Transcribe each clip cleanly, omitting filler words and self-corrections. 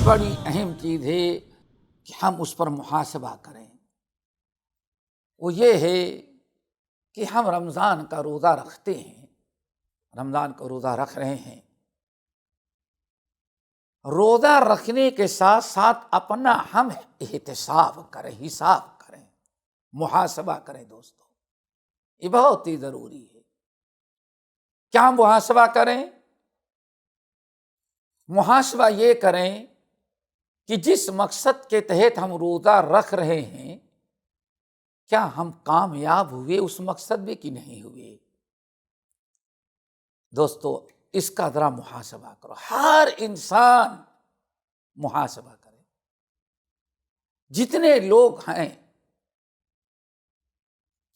بڑی اہم چیز ہے کہ ہم اس پر محاسبہ کریں، وہ یہ ہے کہ ہم رمضان کا روزہ رکھتے ہیں، رمضان کا روزہ رکھ رہے ہیں، روزہ رکھنے کے ساتھ ساتھ اپنا ہم احتساب کریں، حساب کریں، محاسبہ کریں۔ دوستو، یہ بہت ہی ضروری ہے۔ کیا محاسبہ کریں؟ محاسبہ یہ کریں کہ جس مقصد کے تحت ہم روزہ رکھ رہے ہیں، کیا ہم کامیاب ہوئے اس مقصد میں کہ نہیں ہوئے؟ دوستو، اس کا ذرا محاسبہ کرو، ہر انسان محاسبہ کرے۔ جتنے لوگ ہیں،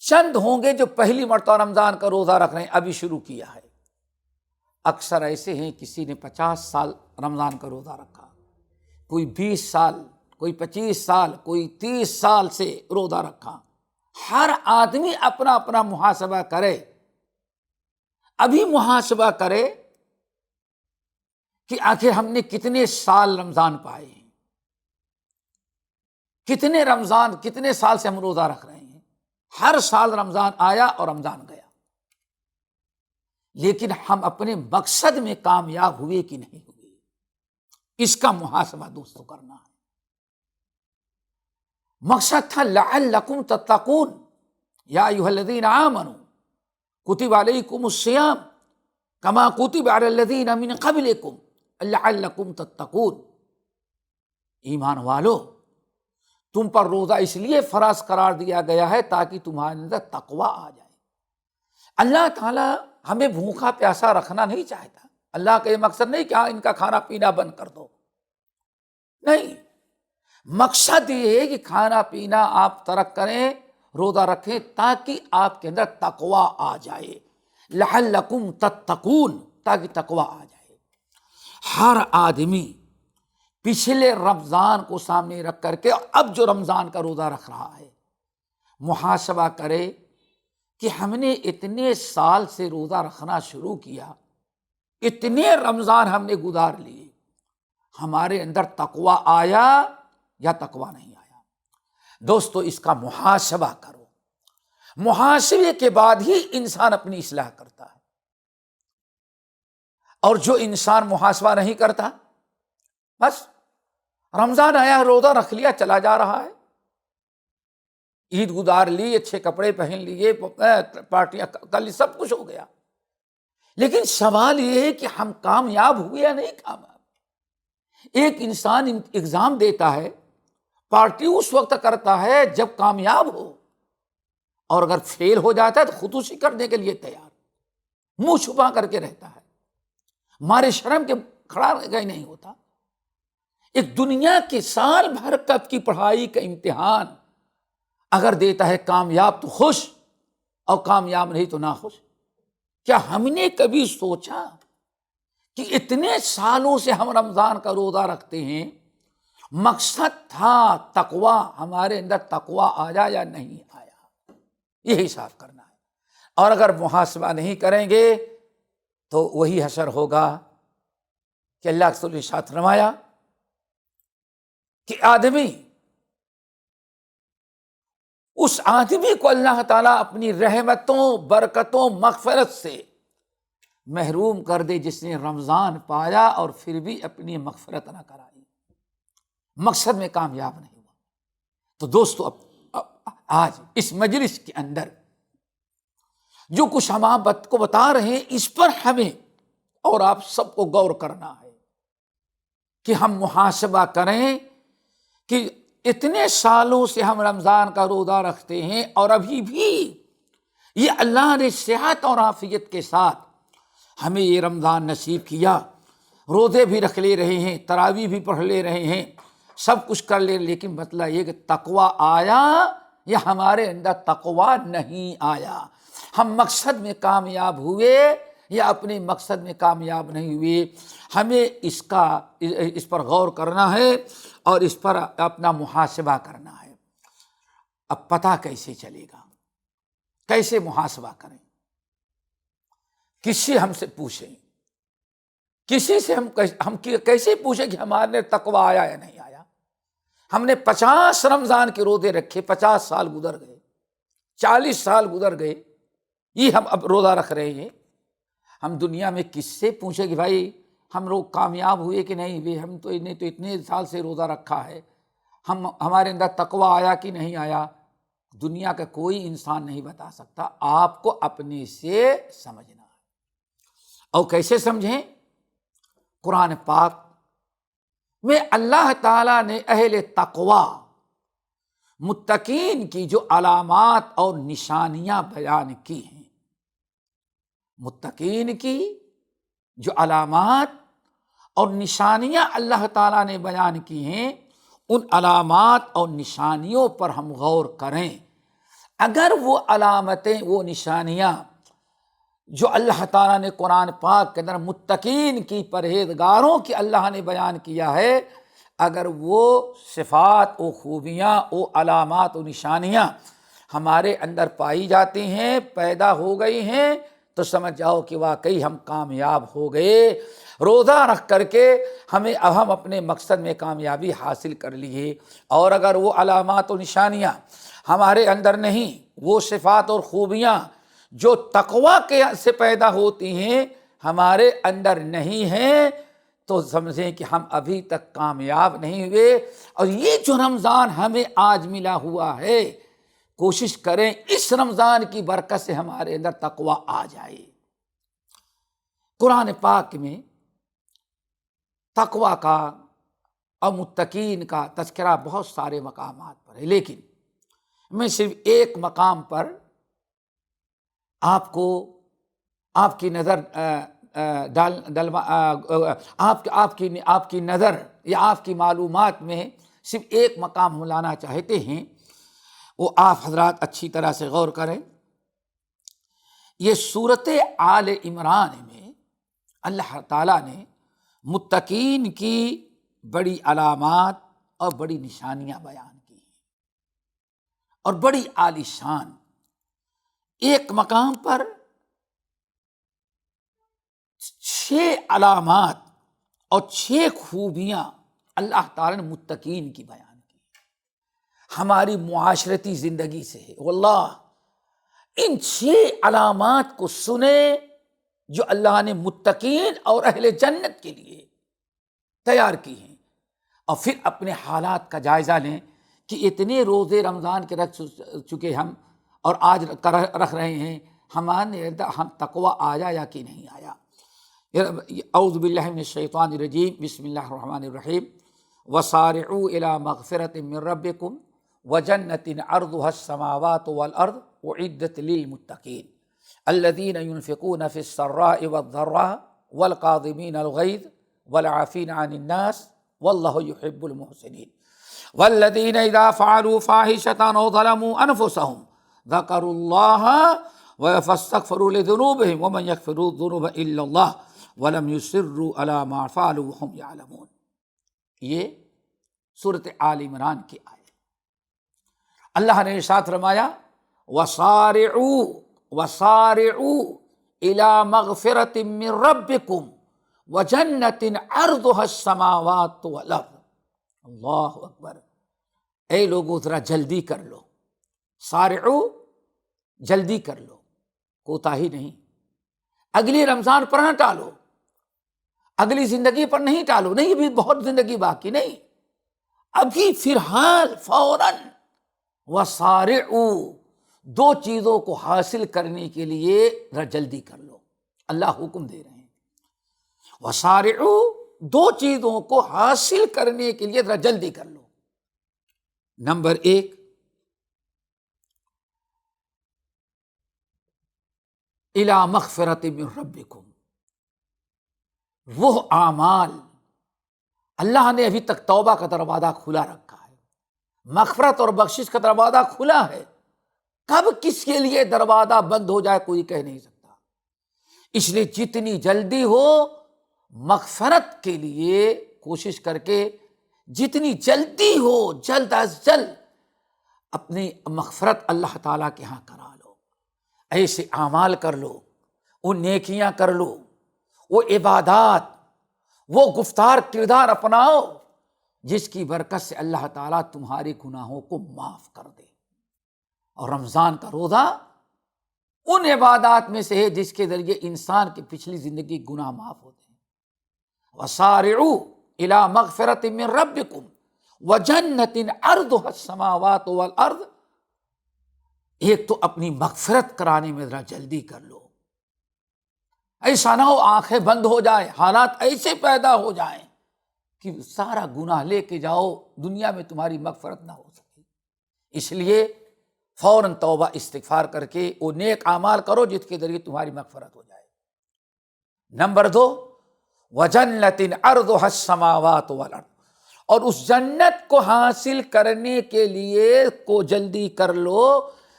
چند ہوں گے جو پہلی مرتبہ رمضان کا روزہ رکھ رہے ہیں، ابھی شروع کیا ہے۔ اکثر ایسے ہیں، کسی نے 50 سال رمضان کا روزہ رکھا، کوئی 20 سال، کوئی 25 سال، کوئی 30 سال سے روزہ رکھا۔ ہر آدمی اپنا اپنا محاسبہ کرے، ابھی محاسبہ کرے کہ آخر ہم نے کتنے سال رمضان پائے ہیں، کتنے سال سے ہم روزہ رکھ رہے ہیں۔ ہر سال رمضان آیا اور رمضان گیا، لیکن ہم اپنے مقصد میں کامیاب ہوئے کہ نہیں ہوئے، اس کا محاسبہ دوستوں کرنا ہے۔ مقصد تھا لعلکم تتقون، یا ایھا الذین آمنوا کتب علیکم الصیام کما کتب علی الذین من قبلکم لعلکم تتقون۔ ایمان والو، تم پر روزہ اس لیے فرض قرار دیا گیا ہے تاکہ تمہارے اندر تقویٰ آ جائے۔ اللہ تعالیٰ ہمیں بھوکا پیاسا رکھنا نہیں چاہتا۔ اللہ کا یہ مقصد نہیں کہ ان کا کھانا پینا بند کر دو، نہیں، مقصد یہ ہے کہ کھانا پینا آپ ترک کریں، روزہ رکھیں تاکہ آپ کے اندر تقویٰ آ جائے، لعلکم تتقون، تاکہ تقویٰ آ جائے۔ ہر آدمی پچھلے رمضان کو سامنے رکھ کر کے اب جو رمضان کا روزہ رکھ رہا ہے، محاسبہ کرے کہ ہم نے اتنے سال سے روزہ رکھنا شروع کیا، اتنے رمضان ہم نے گزار لیے، ہمارے اندر تقویٰ آیا یا تقویٰ نہیں آیا؟ دوستو، اس کا محاسبہ کرو۔ محاسبے کے بعد ہی انسان اپنی اصلاح کرتا ہے، اور جو انسان محاسبہ نہیں کرتا، بس رمضان آیا، روزہ رکھ لیا، چلا جا رہا ہے، عید گزار لی، اچھے کپڑے پہن لیے، پارٹیاں کر لی، سب کچھ ہو گیا، لیکن سوال یہ ہے کہ ہم کامیاب ہوئے یا نہیں کامیاب؟ ایک انسان ایگزام دیتا ہے، پارٹی اس وقت کرتا ہے جب کامیاب ہو، اور اگر فیل ہو جاتا ہے تو خودکشی کرنے کے لیے تیار، منہ چھپا کر کے رہتا ہے، مارے شرم کے کھڑا ہی نہیں ہوتا۔ ایک دنیا کے سال بھر کب کی پڑھائی کا امتحان اگر دیتا ہے کامیاب تو خوش، اور کامیاب نہیں تو ناخوش۔ کیا ہم نے کبھی سوچا کہ اتنے سالوں سے ہم رمضان کا روزہ رکھتے ہیں، مقصد تھا تقویٰ، ہمارے اندر تقویٰ آیا یا نہیں آیا؟ یہ حساب کرنا ہے، اور اگر محاسبہ نہیں کریں گے تو وہی حشر ہوگا کہ اللہ کے رسول نے ارشاد فرمایا کہ اس آدمی کو اللہ تعالیٰ اپنی رحمتوں، برکتوں، مغفرت سے محروم کر دے جس نے رمضان پایا اور پھر بھی اپنی مغفرت نہ کرائی، مقصد میں کامیاب نہیں ہوا۔ تو دوستو، آج اس مجلس کے اندر جو کچھ ہم آپ کو بتا رہے ہیں، اس پر ہمیں اور آپ سب کو غور کرنا ہے کہ ہم محاسبہ کریں کہ اتنے سالوں سے ہم رمضان کا روزہ رکھتے ہیں، اور ابھی بھی یہ اللہ نے صحت اور عافیت کے ساتھ ہمیں یہ رمضان نصیب کیا، روزے بھی رکھ لے رہے ہیں، تراویح بھی پڑھ لے رہے ہیں، سب کچھ کر لے، لیکن مطلب یہ کہ تقویٰ آیا یا ہمارے اندر تقویٰ نہیں آیا؟ ہم مقصد میں کامیاب ہوئے یا اپنے مقصد میں کامیاب نہیں ہوئے؟ ہمیں اس پر غور کرنا ہے اور اس پر اپنا محاسبہ کرنا ہے۔ اب پتہ کیسے چلے گا؟ کیسے محاسبہ کریں؟ کس سے ہم سے پوچھیں کسی سے ہم کیسے پوچھیں کہ ہمارے تقویٰ آیا یا نہیں آیا؟ ہم نے 50 رمضان کے روزے رکھے، 50 سال گزر گئے، 40 سال گزر گئے، یہ ہم اب روزہ رکھ رہے ہیں۔ ہم دنیا میں کس سے پوچھیں کہ بھائی ہم لوگ کامیاب ہوئے کہ نہیں ہوئے؟ ہم تو اتنے سال سے روزہ رکھا ہے، ہمارے اندر تقویٰ آیا کہ نہیں آیا؟ دنیا کا کوئی انسان نہیں بتا سکتا، آپ کو اپنے سے سمجھنا ہے۔ اور کیسے سمجھیں؟ قرآن پاک میں اللہ تعالیٰ نے اہل تقویٰ متقین کی جو علامات اور نشانیاں بیان کی ہیں، متقین کی جو علامات اور نشانیاں اللہ تعالیٰ نے بیان کی ہیں، ان علامات اور نشانیوں پر ہم غور کریں۔ اگر وہ علامتیں، وہ نشانیاں جو اللہ تعالیٰ نے قرآن پاک کے اندر متقین کی، پرہیزگاروں کی اللہ نے بیان کیا ہے، اگر وہ صفات و خوبیاں و علامات و نشانیاں ہمارے اندر پائی جاتی ہیں، پیدا ہو گئی ہیں، تو سمجھ جاؤ کہ واقعی ہم کامیاب ہو گئے۔ روزہ رکھ کر کے ہم اپنے مقصد میں کامیابی حاصل کر لیے۔ اور اگر وہ علامات و نشانیاں ہمارے اندر نہیں، وہ صفات اور خوبیاں جو تقویٰ کے سے پیدا ہوتی ہیں ہمارے اندر نہیں ہیں، تو سمجھیں کہ ہم ابھی تک کامیاب نہیں ہوئے۔ اور یہ جو رمضان ہمیں آج ملا ہوا ہے، کوشش کریں اس رمضان کی برکت سے ہمارے اندر تقویٰ آ جائے۔ قرآن پاک میں تقویٰ کا اور متقین کا تذکرہ بہت سارے مقامات پر ہے، لیکن میں صرف ایک مقام پر آپ کو، آپ کی نظر آپ کی نظر یا آپ کی معلومات میں صرف ایک مقام لانا چاہتے ہیں، وہ آپ حضرات اچھی طرح سے غور کریں۔ یہ سورۃ آل عمران میں اللہ تعالیٰ نے متقین کی بڑی علامات اور بڑی نشانیاں بیان کی ہیں، اور بڑی عالی شان۔ ایک مقام پر 6 علامات اور 6 خوبیاں اللہ تعالیٰ نے متقین کی بیان کی، ہماری معاشرتی زندگی سے ہے۔ واللہ ان 6 علامات کو سنیں جو اللہ نے متقین اور اہل جنت کے لیے تیار کی ہیں، اور پھر اپنے حالات کا جائزہ لیں کہ اتنے روزے رمضان کے رکھ چکے ہم، اور آج رکھ رہے ہیں، ہمارے ہم تقویٰ آیا یا کہ نہیں آیا۔ اعوذ باللہ من الشیطان الرجیم، بسم اللہ الرحمن الرحیم۔ وسارعوا الی مغفرۃ من ربکم وجنۃ عرضها السماوات والارض اعدت للمتقین الذین ينفقون فی السراء والضراء والکاظمین الغیظ والعافین عن الناس واللہ یحب المحسنین والذین اذا فعلوا فاحشۃ او ظلموا انفسهم ذکروا اللہ فاستغفروا لذنوبهم ومن یغفر الذنوب الا اللہ ولم یصروا علی ما فعلوا وهم یعلمون۔ یہ سورۃ آل عمران کی آیت۔ اللہ نے ارشاد فرمایا وسارعوا الی مغفرۃ من ربکم وجنۃ عرضها السماوات والارض۔ اللہ اکبر۔ اے لوگوں ذرا جلدی کر لو، سارعوا، جلدی کر لو، کوتاہی نہیں۔ اگلی رمضان پر نہ ٹالو، اگلی زندگی پر نہیں ٹالو، نہیں بھی بہت زندگی باقی نہیں، ابھی فی الحال فوراً۔ وسارعوا، 2 چیزوں کو حاصل کرنے کے لیے ذرا جلدی کر لو، اللہ حکم دے رہے ہیں۔ وسارعوا، 2 چیزوں کو حاصل کرنے کے لیے ذرا جلدی کر لو۔ نمبر 1، الی مغفرۃ من ربکم، وہ اعمال، اللہ نے ابھی تک توبہ کا دروازہ کھلا رکھا ہے، مغفرت اور بخشش کا دروازہ کھلا ہے، کب کس کے لیے دروازہ بند ہو جائے کوئی کہہ نہیں سکتا۔ اس لیے جتنی جلدی ہو مغفرت کے لیے کوشش کر کے، جتنی جلدی ہو جلد از جلد اپنی مغفرت اللہ تعالیٰ کے ہاں کرا لو، ایسے اعمال کر لو، وہ نیکیاں کر لو، وہ عبادات وہ گفتار کردار اپناؤ جس کی برکت سے اللہ تعالیٰ تمہارے گناہوں کو معاف کر دے۔ اور رمضان کا روزہ ان عبادات میں سے ہے جس کے ذریعے انسان کی پچھلی زندگی گناہ معاف ہوتے ہیں۔ وَسَارِعُوا إِلَىٰ مَغْفِرَةٍ مِّن رَبِّكُمْ وَجَنَّةٍ عَرْضُهَا السَّمَاوَاتُ وَالْأَرْضُ۔ ایک تو اپنی مغفرت کرانے میں ذرا جلدی کر لو، ایسا نہ ہو آنکھیں بند ہو جائیں، حالات ایسے پیدا ہو جائیں کہ سارا گناہ لے کے جاؤ، دنیا میں تمہاری مغفرت نہ ہو سکے۔ اس لیے فوراً توبہ استغفار کر کے وہ نیک اعمال کرو جس کے ذریعے تمہاری مغفرت ہو جائے۔ نمبر 2، وَجَنَّةٍ عَرْضُهَا السَّمَاوَاتُ وَالْأَرْضُ، اور اس جنت کو حاصل کرنے کے لیے کو جلدی کر لو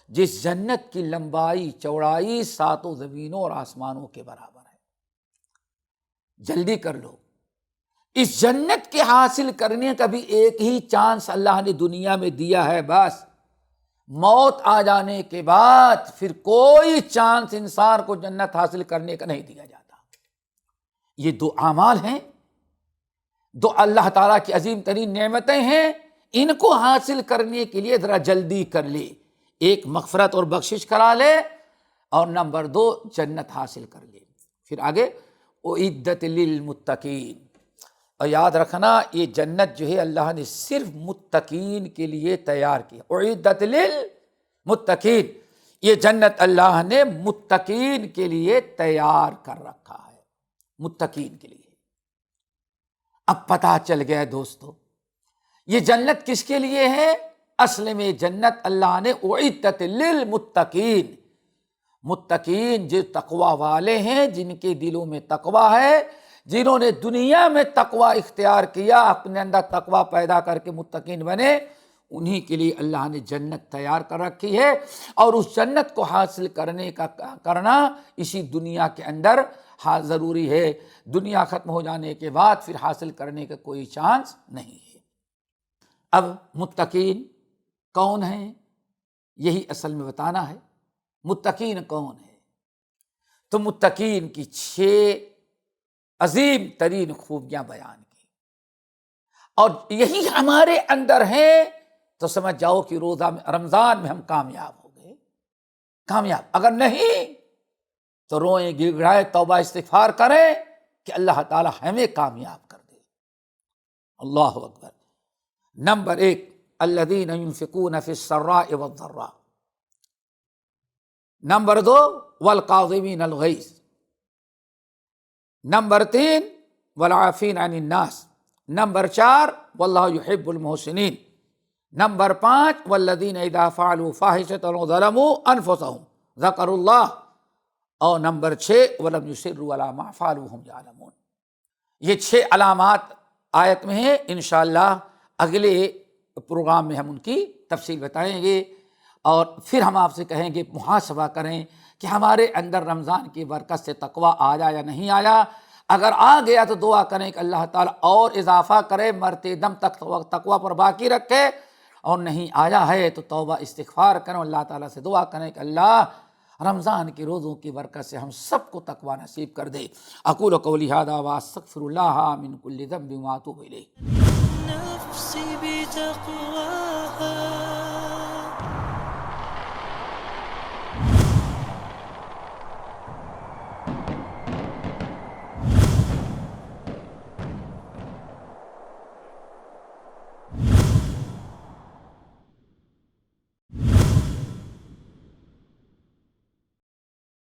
جس جنت کی لمبائی چوڑائی 7 زمینوں اور آسمانوں کے برابر ہے۔ جلدی کر لو۔ اس جنت کے حاصل کرنے کا بھی ایک ہی چانس اللہ نے دنیا میں دیا ہے، بس موت آ جانے کے بعد پھر کوئی چانس انسان کو جنت حاصل کرنے کا نہیں دیا جاتا۔ یہ 2 اعمال ہیں، 2 اللہ تعالیٰ کی عظیم ترین نعمتیں ہیں، ان کو حاصل کرنے کے لیے ذرا جلدی کر لے۔ ایک مغفرت اور بخشش کرا لے، اور نمبر 2 جنت حاصل کر لے۔ پھر آگے اعدت للمتقین، اور یاد رکھنا یہ جنت جو ہے اللہ نے صرف متقین کے لیے تیار کی۔ اعدت للمتقین، یہ جنت اللہ نے متقین کے لیے تیار کر رکھا ہے، متقین کے لیے۔ اب پتہ چل گیا دوستو یہ جنت کس کے لیے ہے؟ اصل میں جنت اللہ نے اعدت للمتقین، متقین جو تقوی والے ہیں، جن کے دلوں میں تقوی ہے، جنہوں نے دنیا میں تقوی اختیار کیا، اپنے اندر تقوی پیدا کر کے متقین بنے، انہی کے لیے اللہ نے جنت تیار کر رکھی ہے۔ اور اس جنت کو حاصل کرنا اسی دنیا کے اندر ضروری ہے، دنیا ختم ہو جانے کے بعد پھر حاصل کرنے کا کوئی چانس نہیں ہے۔ اب متقین کون ہیں یہی اصل میں بتانا ہے۔ متقین کون ہے؟ تو متقین کی 6 عظیم ترین خوبیاں بیان کی، اور یہی ہمارے اندر ہیں، تو سمجھ جاؤ کہ روزہ میں رمضان میں ہم کامیاب ہو گئے، کامیاب۔ اگر نہیں تو روئیں گڑگڑائیں، توبہ استغفار کریں کہ اللہ تعالی ہمیں کامیاب کر دے۔ اللہ اکبر۔ نمبر 1، الذین ينفقون فی السراء والضراء۔ نمبر 2، والقاظمین الغیظ۔ نمبر 3، والعافین عن الناس۔ نمبر 4، واللہ یحب المحسنین۔ نمبر 5، والذین اذا فعلوا فاحشۃ وظلموا انفسهم ذکروا اللہ۔ اور نمبر 6، ولم یصروا علی ما فعلوا وهم یعلمون۔ یہ 6 علامات آیت میں ہیں، انشاءاللہ اگلے پروگرام میں ہم ان کی تفصیل بتائیں گے، اور پھر ہم آپ سے کہیں گے محاسبہ کریں کہ ہمارے اندر رمضان کی برکت سے تقویٰ آیا یا نہیں آیا۔ اگر آ گیا تو دعا کریں کہ اللہ تعالیٰ اور اضافہ کرے، مرتے دم تک تقویٰ پر باقی رکھے، اور نہیں آیا ہے تو توبہ استغفار کریں، اللہ تعالیٰ سے دعا کریں کہ اللہ رمضان کے روزوں کی برکت سے ہم سب کو تقویٰ نصیب کر دے۔ اقول قولی ھذا واستغفر اللہ من کل ذنب واتوب الیہ۔ نفسي بتقواها